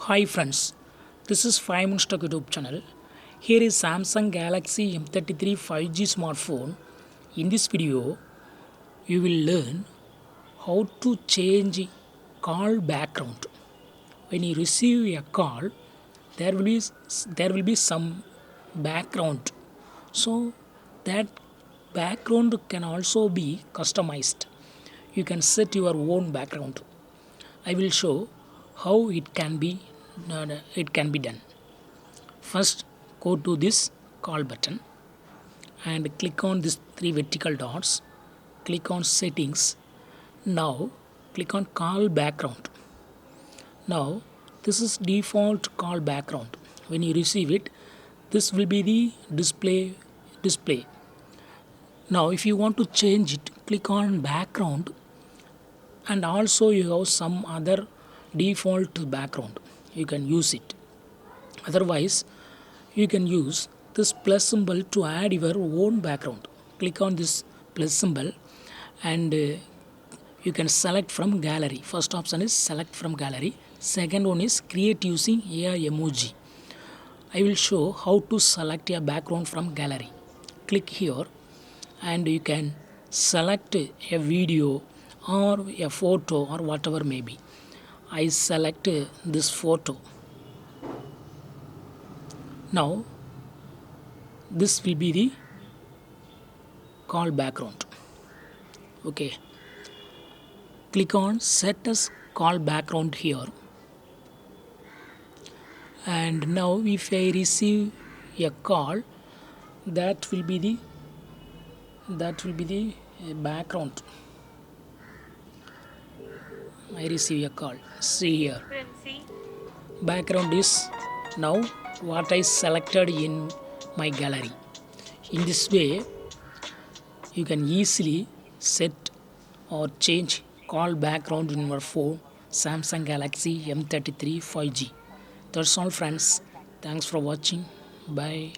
Hi friends, this is 5 Minutes Tech YouTube channel. Here is Samsung Galaxy M33 5G smartphone. In this video, you will learn how to change call background. When you receive a call, there will be some background. So that background can also be customized. You can set your own background. I will show how it can be done. First, go to this call button and click on these three vertical dots. Click on settings. Now click on call background. Now this is default call background. When you receive it, this will be the display. Now if you want to change it, click on background, and also you have some other default background. You can use it. Otherwise, you can use this plus symbol to add your own background. Click on this plus symbol and you can select from gallery. First option is select from gallery. Second one is create using AI emoji. I will show how to select a background from gallery. Click here and you can select a video or a photo or whatever may be. I select this photo. Now this will be the call background. Okay, click on set as call background here, and now if I receive a call, that will be the background. I receive a call. See here, background is now what I selected in my gallery. In this way, you can easily set or change call background in your phone Samsung Galaxy M33 5G. That's all friends. Thanks for watching. Bye.